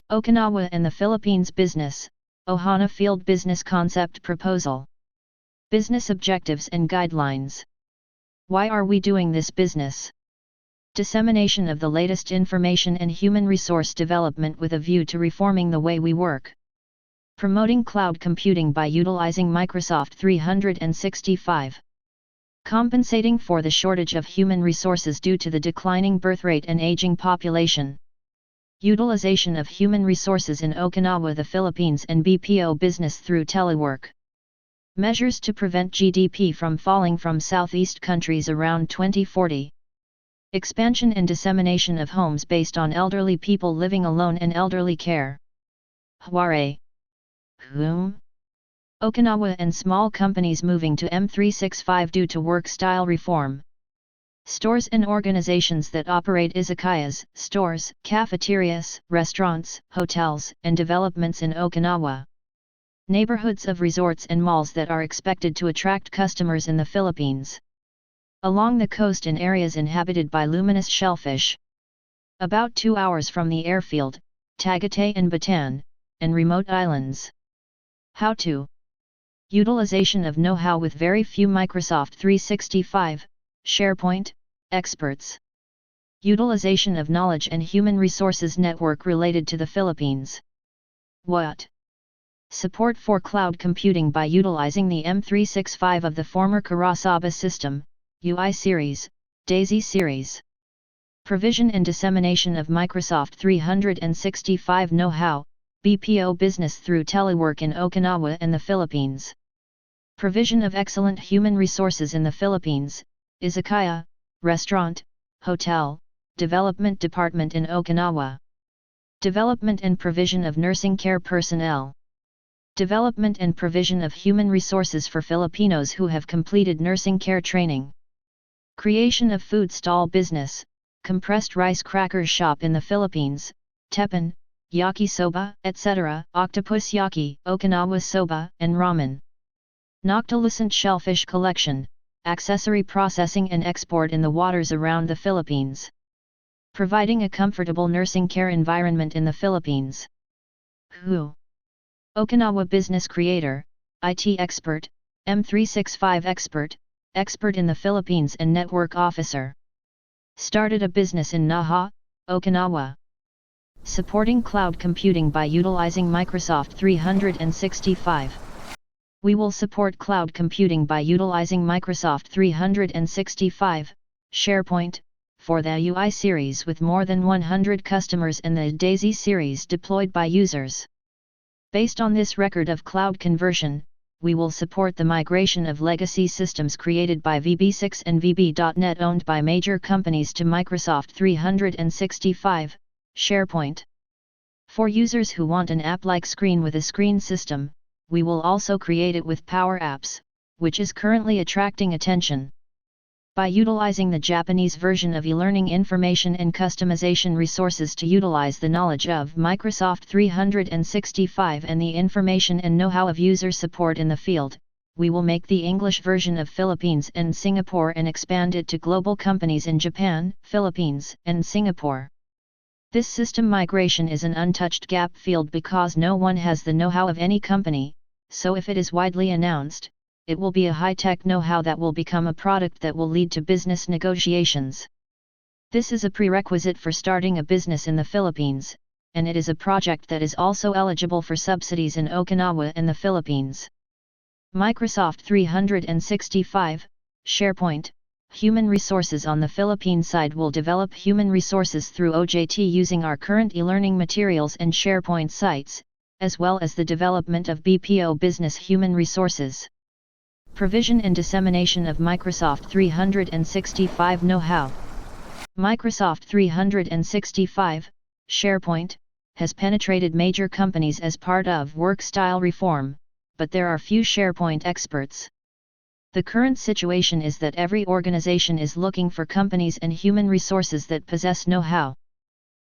Okinawa and the Philippines Business, OHANA Field Business Concept Proposal. Business Objectives and Guidelines. Why are we doing this business? Dissemination of the latest information and human resource development with a view to reforming the way we work. Promoting cloud computing by utilizing Microsoft 365. Compensating for the shortage of human resources due to the declining birth rate and aging population. Utilization of human resources in Okinawa, the Philippines and BPO business through telework. Measures to prevent GDP from falling from Southeast countries around 2040. Expansion and dissemination of homes based on elderly people living alone and elderly care. Hware. Whom? Okinawa and small companies moving to M365 due to work style reform. Stores and organizations that operate izakayas, stores, cafeterias, restaurants, hotels, and developments in Okinawa. Neighborhoods of resorts and malls that are expected to attract customers in the Philippines. Along the coast in areas inhabited by luminous shellfish. About 2 hours from the airfield, Tagaytay and Bataan, and remote islands. How to? Utilization of know-how with very few Microsoft 365, SharePoint, experts. Utilization of knowledge and human resources network related to the Philippines. What? Support for cloud computing by utilizing the M365 of the former Karasaba system, UI series, DAISY series. Provision and dissemination of Microsoft 365 know-how, BPO business through telework in Okinawa and the Philippines. Provision of excellent human resources in the Philippines, izakaya, restaurant, hotel, development department in Okinawa. Development and provision of nursing care personnel. Development and provision of human resources for Filipinos who have completed nursing care training. Creation of food stall business, compressed rice crackers shop in the Philippines, teppan, yakisoba, etc., octopus yaki, Okinawa soba, and ramen. Noctilucent shellfish collection, accessory processing and export in the waters around the Philippines. Providing a comfortable nursing care environment in the Philippines. Who? Okinawa business creator, IT expert, M365 expert, expert in the Philippines and network officer. Started a business in Naha, Okinawa. Supporting cloud computing by utilizing Microsoft 365. We will support cloud computing by utilizing Microsoft 365, SharePoint, for the UI series with more than 100 customers and the DAISY series deployed by users. Based on this record of cloud conversion, we will support the migration of legacy systems created by VB6 and VB.NET owned by major companies to Microsoft 365, SharePoint. For users who want an app-like screen with a screen system, we will also create it with Power Apps, which is currently attracting attention. By utilizing the Japanese version of e-learning information and customization resources to utilize the knowledge of Microsoft 365 and the information and know-how of user support in the field, we will make the English version of Philippines and Singapore and expand it to global companies in Japan, Philippines, and Singapore. This system migration is an untouched gap field because no one has the know-how of any company, so if it is widely announced, it will be a high-tech know-how that will become a product that will lead to business negotiations. This is a prerequisite for starting a business in the Philippines, and it is a project that is also eligible for subsidies in Okinawa and the Philippines. Microsoft 365, SharePoint. Human resources on the Philippine side will develop human resources through OJT using our current e-learning materials and SharePoint sites, as well as the development of BPO business human resources. Provision and dissemination of Microsoft 365 know-how. Microsoft 365, SharePoint, has penetrated major companies as part of work style reform, but there are few SharePoint experts. The current situation is that every organization is looking for companies and human resources that possess know-how.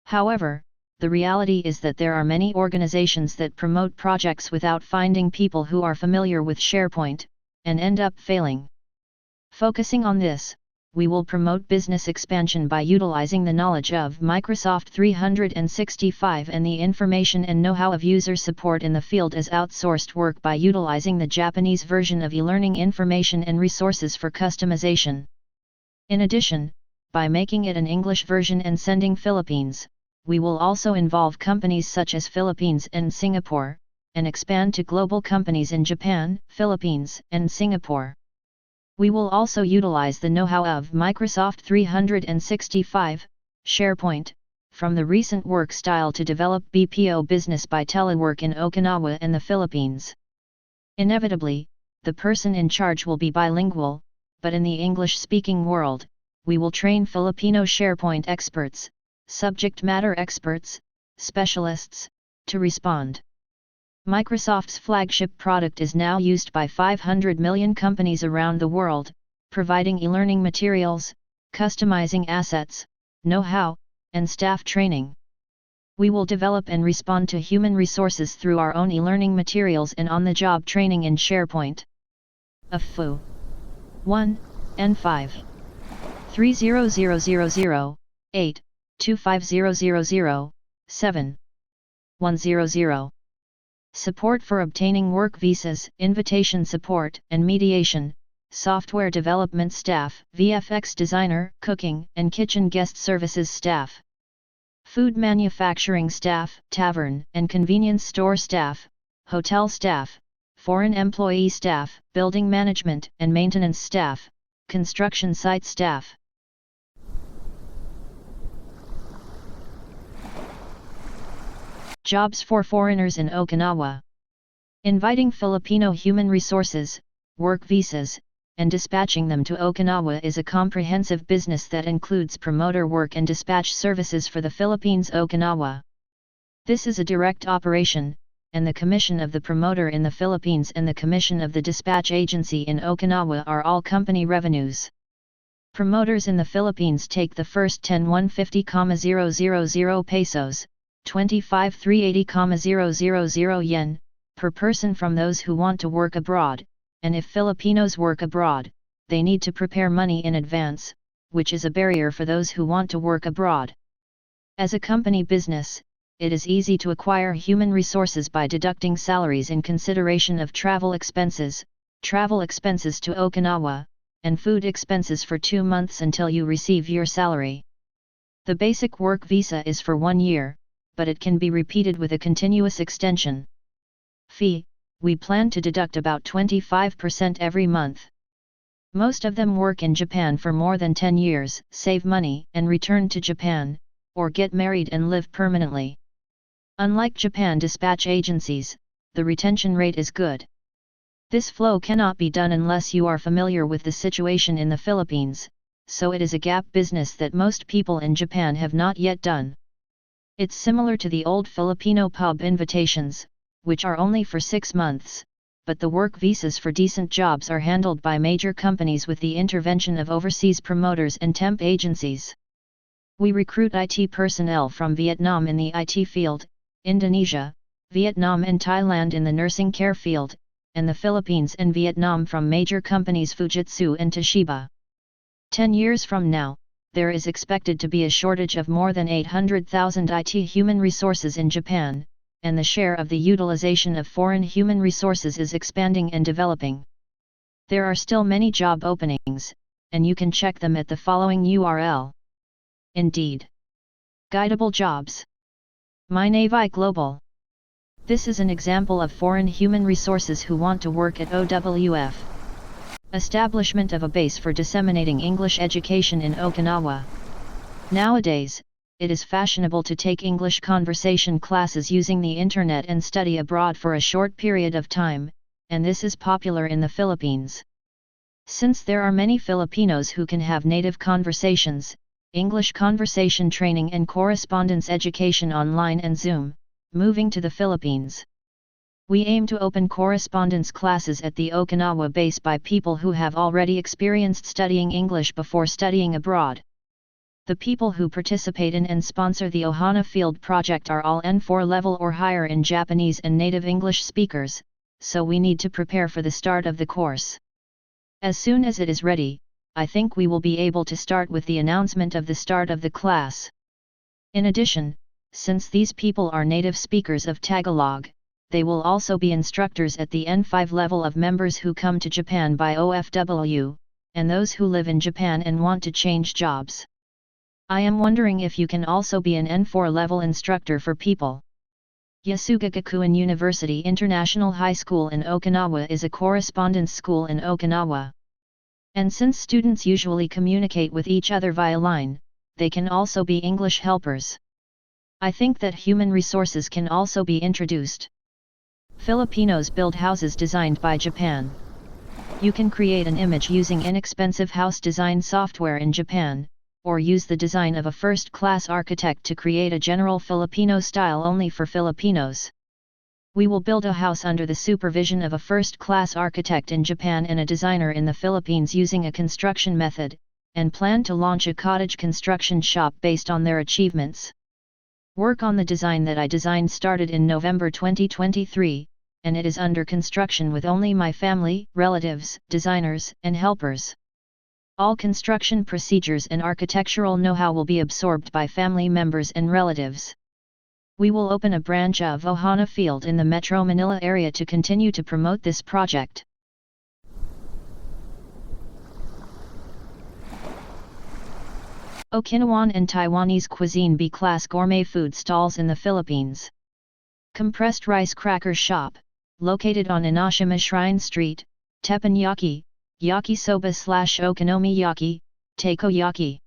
However, the reality is that there are many organizations that promote projects without finding people who are familiar with SharePoint, and end up failing. Focusing on this, we will promote business expansion by utilizing the knowledge of Microsoft 365 and the information and know-how of user support in the field as outsourced work by utilizing the Japanese version of e-learning information and resources for customization. In addition, by making it an English version and sending Philippines, we will also involve companies such as Philippines and Singapore, and expand to global companies in Japan, Philippines, and Singapore. We will also utilize the know-how of Microsoft 365, SharePoint, from the recent work style to develop BPO business by telework in Okinawa and the Philippines. Inevitably, the person in charge will be bilingual, but in the English-speaking world, we will train Filipino SharePoint experts, subject matter experts, specialists, to respond. Microsoft's flagship product is now used by 500 million companies around the world, providing e-learning materials, customizing assets, know-how, and staff training. We will develop and respond to human resources through our own e-learning materials and on-the-job training in SharePoint. AFU 1 N5 30000 8 25000 7 100. Support for obtaining work visas, invitation support and mediation, software development staff, VFX designer, cooking and kitchen guest services staff, food manufacturing staff, tavern and convenience store staff, hotel staff, foreign employee staff, building management and maintenance staff, construction site staff. Jobs for foreigners in Okinawa. Inviting Filipino human resources, work visas, and dispatching them to Okinawa is a comprehensive business that includes promoter work and dispatch services for the Philippines Okinawa. This is a direct operation, and the commission of the promoter in the Philippines and the commission of the dispatch agency in Okinawa are all company revenues. Promoters in the Philippines take the first 10 150,000 pesos, 25 380,000 yen, per person from those who want to work abroad, and if Filipinos work abroad, they need to prepare money in advance, which is a barrier for those who want to work abroad. As a company business, it is easy to acquire human resources by deducting salaries in consideration of travel expenses to Okinawa, and food expenses for 2 months until you receive your salary. The basic work visa is for 1 year, but it can be repeated with a continuous extension. Fee, we plan to deduct about 25% every month. Most of them work in Japan for more than 10 years, save money and return to Japan, or get married and live permanently. Unlike Japan dispatch agencies, the retention rate is good. This flow cannot be done unless you are familiar with the situation in the Philippines, so it is a gap business that most people in Japan have not yet done. It's similar to the old Filipino pub invitations, which are only for 6 months, but the work visas for decent jobs are handled by major companies with the intervention of overseas promoters and temp agencies. We recruit IT personnel from Vietnam in the IT field, Indonesia, Vietnam and Thailand in the nursing care field, and the Philippines and Vietnam from major companies Fujitsu and Toshiba. 10 years from now, there is expected to be a shortage of more than 800,000 IT human resources in Japan, and the share of the utilization of foreign human resources is expanding and developing. There are still many job openings, and you can check them at the following URL. Indeed. Guidable jobs. MyNavi Global. This is an example of foreign human resources who want to work at OWF. Establishment of a base for disseminating English education in Okinawa. Nowadays, it is fashionable to take English conversation classes using the internet and study abroad for a short period of time, and this is popular in the Philippines. Since there are many Filipinos who can have native conversations, English conversation training and correspondence education online and Zoom, moving to the Philippines. We aim to open correspondence classes at the Okinawa base by people who have already experienced studying English before studying abroad. The people who participate in and sponsor the OHANA Field Project are all N4 level or higher in Japanese and native English speakers, so we need to prepare for the start of the course. As soon as it is ready, I think we will be able to start with the announcement of the start of the class. In addition, since these people are native speakers of Tagalog, they will also be instructors at the N5 level of members who come to Japan by OFW, and those who live in Japan and want to change jobs. I am wondering if you can also be an N4 level instructor for people. Yasuga Gakuin University International High School in Okinawa is a correspondence school in Okinawa. And since students usually communicate with each other via line, they can also be English helpers. I think that human resources can also be introduced. Filipinos build houses designed by Japan. You can create an image using inexpensive house design software in Japan, or use the design of a first-class architect to create a general Filipino style only for Filipinos. We will build a house under the supervision of a first-class architect in Japan and a designer in the Philippines using a construction method, and plan to launch a cottage construction shop based on their achievements. Work on the design that I designed started in November 2023, and it is under construction with only my family, relatives, designers, and helpers. All construction procedures and architectural know-how will be absorbed by family members and relatives. We will open a branch of OHANA Field in the Metro Manila area to continue to promote this project. Okinawan and Taiwanese cuisine B-class gourmet food stalls in the Philippines. Compressed rice cracker shop, located on Inashima Shrine Street, teppanyaki, yakisoba/okonomiyaki, takoyaki.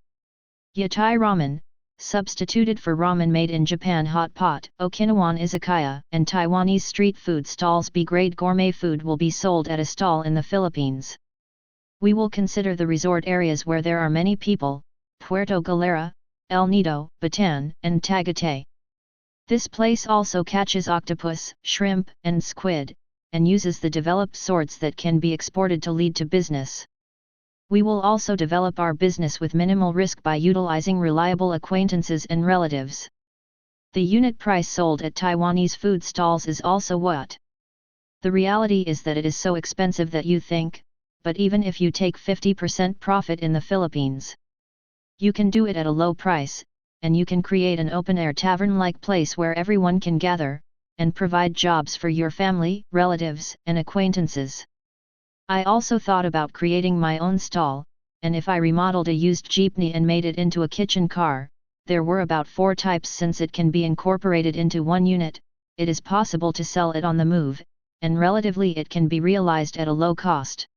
Yatai ramen, substituted for ramen made in Japan. Hot pot, Okinawan izakaya, and Taiwanese street food stalls. B-grade gourmet food will be sold at a stall in the Philippines. We will consider the resort areas where there are many people, Puerto Galera, El Nido, Bataan, and Tagaytay. This place also catches octopus, shrimp, and squid, and uses the developed sorts that can be exported to lead to business. We will also develop our business with minimal risk by utilizing reliable acquaintances and relatives. The unit price sold at Taiwanese food stalls is also what? The reality is that it is so expensive that you think, but even if you take 50% profit in the Philippines, you can do it at a low price, and you can create an open-air tavern-like place where everyone can gather, and provide jobs for your family, relatives, and acquaintances. I also thought about creating my own stall, and if I remodeled a used jeepney and made it into a kitchen car, there were about 4 types. Since it can be incorporated into one unit, it is possible to sell it on the move, and relatively it can be realized at a low cost.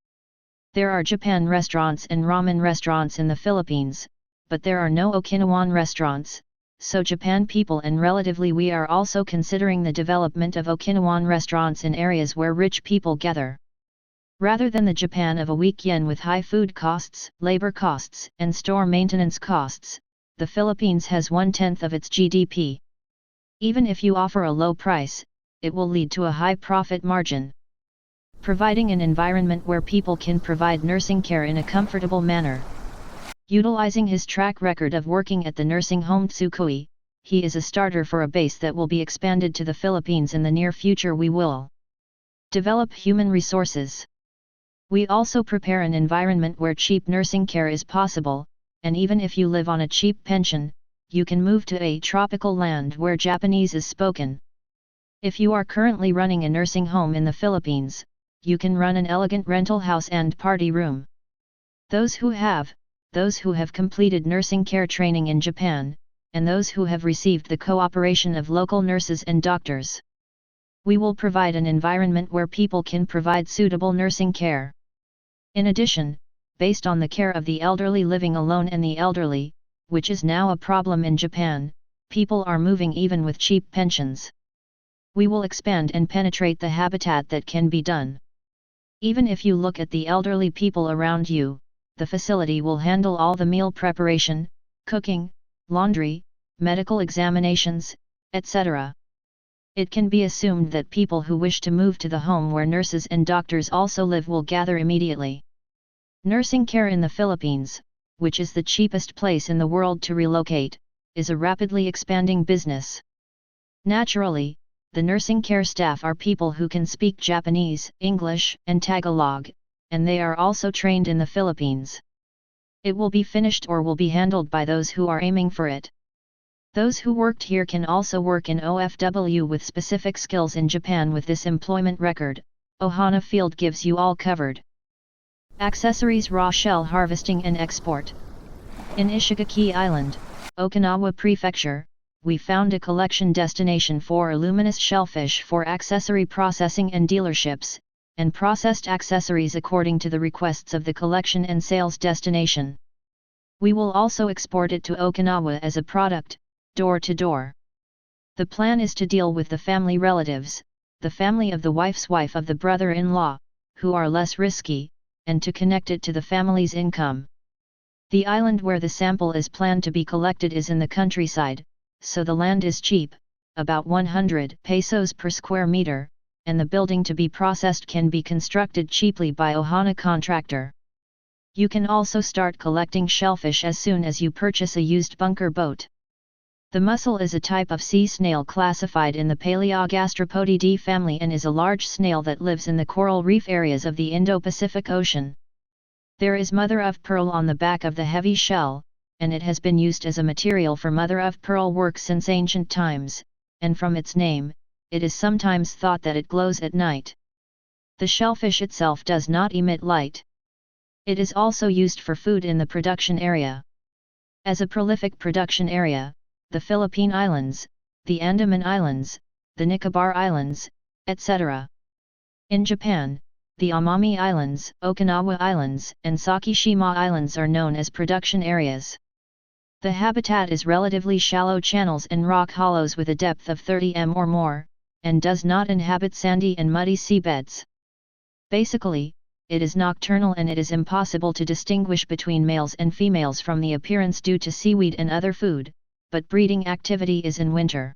There are Japan restaurants and ramen restaurants in the Philippines, but there are no Okinawan restaurants, so Japan people and relatively we are also considering the development of Okinawan restaurants in areas where rich people gather. Rather than the Japan of a weak yen with high food costs, labor costs, and store maintenance costs, the Philippines has 1/10 of its GDP. Even if you offer a low price, it will lead to a high profit margin. Providing an environment where people can provide nursing care in a comfortable manner. Utilizing his track record of working at the nursing home Tsukui, he is a starter for a base that will be expanded to the Philippines in the near future. We will develop human resources. We also prepare an environment where cheap nursing care is possible, and even if you live on a cheap pension, you can move to a tropical land where Japanese is spoken. If you are currently running a nursing home in the Philippines, you can run an elegant rental house and party room. Those who have completed nursing care training in Japan, and those who have received the cooperation of local nurses and doctors. We will provide an environment where people can provide suitable nursing care. In addition, based on the care of the elderly living alone and the elderly, which is now a problem in Japan, people are moving even with cheap pensions. We will expand and penetrate the habitat that can be done. Even if you look at the elderly people around you, the facility will handle all the meal preparation, cooking, laundry, medical examinations, etc. It can be assumed that people who wish to move to the home where nurses and doctors also live will gather immediately. Nursing care in the Philippines, which is the cheapest place in the world to relocate, is a rapidly expanding business. Naturally, the nursing care staff are people who can speak Japanese, English, and Tagalog, and they are also trained in the Philippines. It will be finished or will be handled by those who are aiming for it. Those who worked here can also work in OFW with specific skills in Japan. With this employment record, OHANA Field gives you all covered. Accessories: raw shell harvesting and export. In Ishigaki Island, Okinawa Prefecture, we found a collection destination for aluminous shellfish for accessory processing and dealerships, and processed accessories according to the requests of the collection and sales destination. We will also export it to Okinawa as a product, door to door. The plan is to deal with the family relatives, the family of the wife's wife of the brother-in-law, who are less risky, and to connect it to the family's income. The island where the sample is planned to be collected is in the countryside, so the land is cheap, about 100 pesos per square meter, and the building to be processed can be constructed cheaply by OHANA contractor. You can also start collecting shellfish as soon as you purchase a used bunker boat. The mussel is a type of sea snail classified in the Paleogastropodidae family and is a large snail that lives in the coral reef areas of the Indo-Pacific Ocean. There is mother of pearl on the back of the heavy shell, and it has been used as a material for mother of pearl work since ancient times, and from its name, it is sometimes thought that it glows at night. The shellfish itself does not emit light. It is also used for food in the production area. As a prolific production area, the Philippine Islands, the Andaman Islands, the Nicobar Islands, etc. In Japan, the Amami Islands, Okinawa Islands, and Sakishima Islands are known as production areas. The habitat is relatively shallow channels and rock hollows with a depth of 30 m or more, and does not inhabit sandy and muddy seabeds. Basically, it is nocturnal and it is impossible to distinguish between males and females from the appearance due to seaweed and other food, but breeding activity is in winter.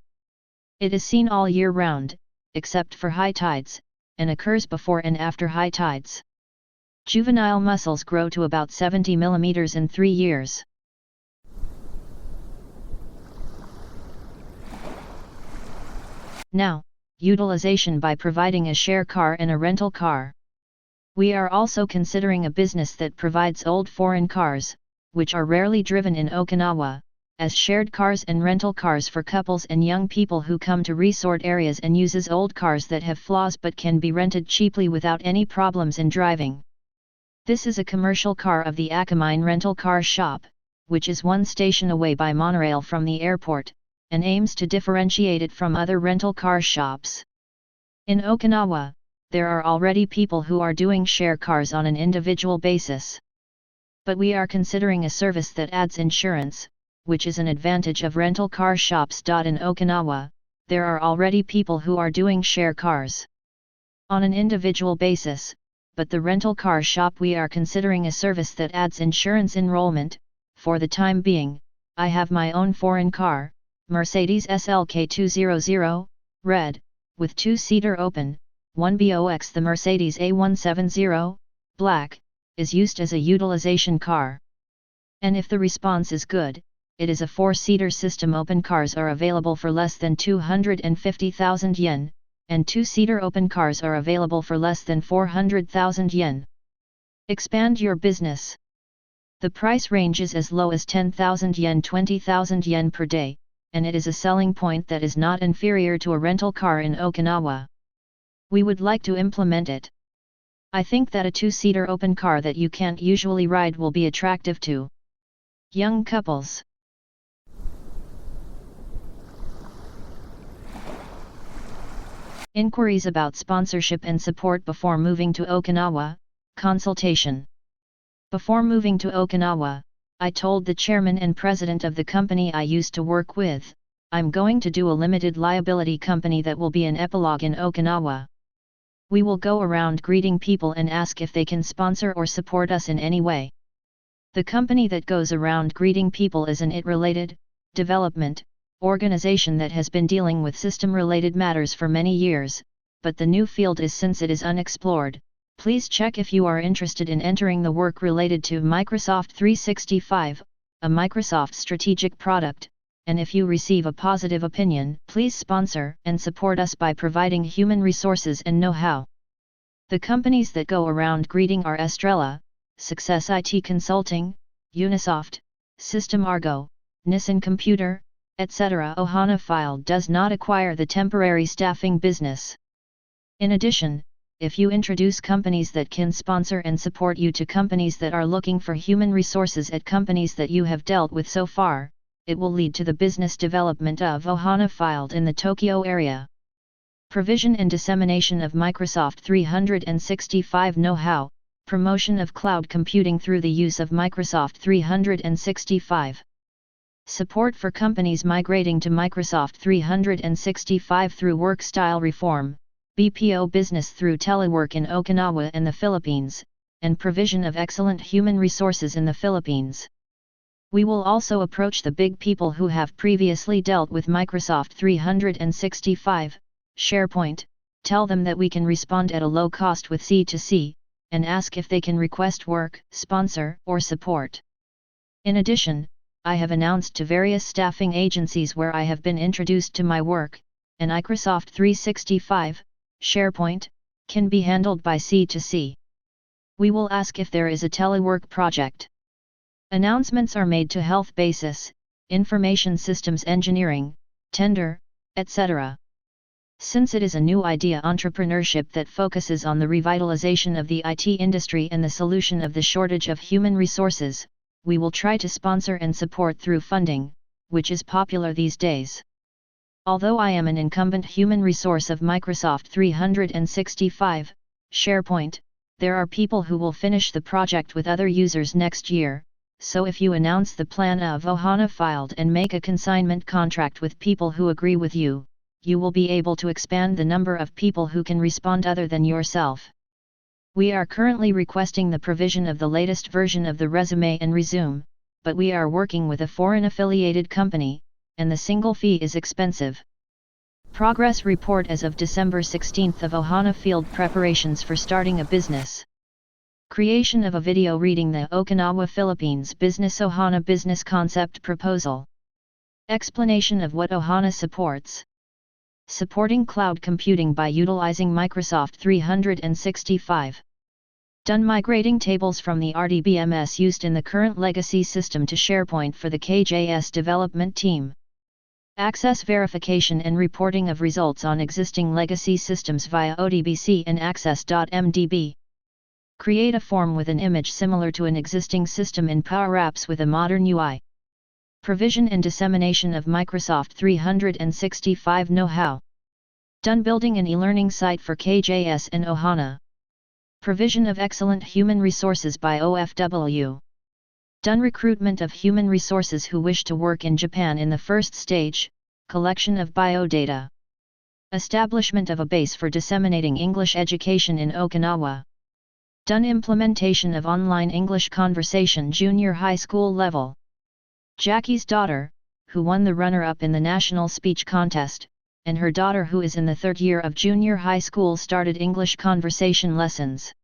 It is seen all year round, except for high tides, and occurs before and after high tides. Juvenile mussels grow to about 70 mm in 3 years. Now, utilization by providing a share car and a rental car. We are also considering a business that provides old foreign cars, which are rarely driven in Okinawa, as shared cars and rental cars for couples and young people who come to resort areas, and uses old cars that have flaws but can be rented cheaply without any problems in driving. This is a commercial car of the Akamine rental car shop, which is 1 station away by monorail from the airport, and aims to differentiate it from other rental car shops. In Okinawa, there are already people who are doing share cars on an individual basis. But we are considering a service that adds insurance, which is an advantage of rental car shops. In Okinawa, there are already people who are doing share cars on an individual basis, but the rental car shop we are considering a service that adds insurance enrollment. For the time being, I have my own foreign car, Mercedes SLK 200, red, with 2-seater open, 1 box. The Mercedes A170, black, is used as a utilization car. And if the response is good, it is a 4-seater system. Open cars are available for less than 250,000 yen, and 2-seater open cars are available for less than 400,000 yen. Expand your business. The price ranges as low as 10,000 yen, 20,000 yen per day, and it is a selling point that is not inferior to a rental car in Okinawa. We would like to implement it. I think that a 2-seater open car that you can't usually ride will be attractive to young couples. Inquiries about sponsorship and support before moving to Okinawa, consultation. Before moving to Okinawa, I told the chairman and president of the company I used to work with, I'm going to do a limited liability company that will be an epilogue in Okinawa. We will go around greeting people and ask if they can sponsor or support us in any way. The company that goes around greeting people is an IT-related development organization that has been dealing with system-related matters for many years, but the new field is since it is unexplored. Please check if you are interested in entering the work related to Microsoft 365, a Microsoft strategic product, and if you receive a positive opinion, please sponsor and support us by providing human resources and know-how. The companies that go around greeting are Estrella, Success IT Consulting, Unisoft, System Argo, Nissan Computer, etc. OHANA file does not acquire the temporary staffing business. In addition, if you introduce companies that can sponsor and support you to companies that are looking for human resources at companies that you have dealt with so far, it will lead to the business development of OHANA filed in the Tokyo area. Provision and dissemination of Microsoft 365 know-how, promotion of cloud computing through the use of Microsoft 365. Support for companies migrating to Microsoft 365 through work style reform, BPO business through telework in Okinawa and the Philippines, and provision of excellent human resources in the Philippines. We will also approach the big people who have previously dealt with Microsoft 365, SharePoint, tell them that we can respond at a low cost with C2C, and ask if they can request work, sponsor, or support. In addition, I have announced to various staffing agencies where I have been introduced to my work, and Microsoft 365, SharePoint, can be handled by C2C. We will ask if there is a telework project. Announcements are made to health basis, information systems engineering, tender, etc. Since it is a new idea entrepreneurship that focuses on the revitalization of the IT industry and the solution of the shortage of human resources, we will try to sponsor and support through funding, which is popular these days. Although I am an incumbent human resource of Microsoft 365, SharePoint, there are people who will finish the project with other users next year, so if you announce the plan of OHANA filed and make a consignment contract with people who agree with you, you will be able to expand the number of people who can respond other than yourself. We are currently requesting the provision of the latest version of the resume and resume, but we are working with a foreign affiliated company, and the single fee is expensive. Progress report as of December 16 of OHANA field preparations for starting a business. Creation of a video reading the Okinawa Philippines Business OHANA Business Concept Proposal. Explanation of what OHANA supports. Supporting cloud computing by utilizing Microsoft 365. Done migrating tables from the RDBMS used in the current legacy system to SharePoint for the KJS development team. Access verification and reporting of results on existing legacy systems via ODBC and Access.mdb. Create a form with an image similar to an existing system in Power Apps with a modern UI. Provision and dissemination of Microsoft 365 know-how. Done building an e-learning site for KJS and OHANA. Provision of excellent human resources by OFW. Done recruitment of human resources who wish to work in Japan in the first stage, collection of biodata. Establishment of a base for disseminating English education in Okinawa. Done implementation of online English conversation junior high school level. Jackie's daughter, who won the runner-up in the national speech contest, and her daughter who is in the third year of junior high school started English conversation lessons.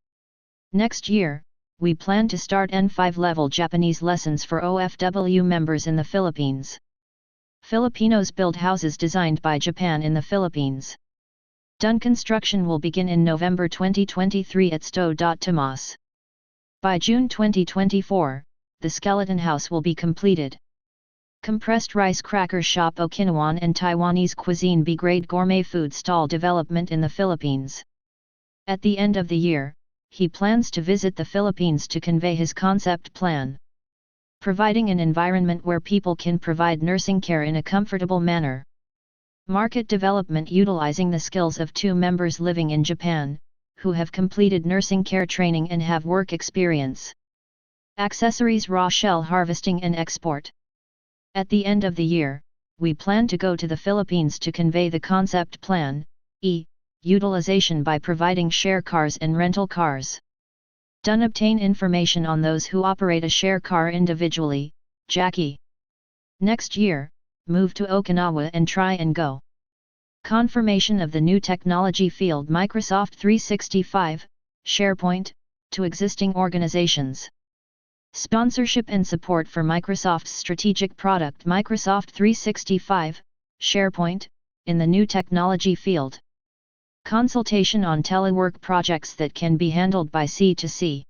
Next year, we plan to start N5 level Japanese lessons for OFW members in the Philippines. Filipinos build houses designed by Japan in the Philippines. Done construction will begin in November 2023 at Sto. Tomas. By June 2024, the skeleton house will be completed. Compressed rice cracker shop Okinawan and Taiwanese cuisine B-grade gourmet food stall development in the Philippines. At the end of the year, he plans to visit the Philippines to convey his concept plan. Providing an environment where people can provide nursing care in a comfortable manner. Market development utilizing the skills of 2 members living in Japan, who have completed nursing care training and have work experience. Accessories raw shell harvesting and export. At the end of the year, we plan to go to the Philippines to convey the concept plan, utilization by providing share cars and rental cars. Done obtain information on those who operate a share car individually, Jackie. Next year, move to Okinawa and try and go. Confirmation of the new technology field Microsoft 365, SharePoint, to existing organizations. Sponsorship and support for Microsoft's strategic product Microsoft 365, SharePoint, in the new technology field. Consultation on telework projects that can be handled by C2C.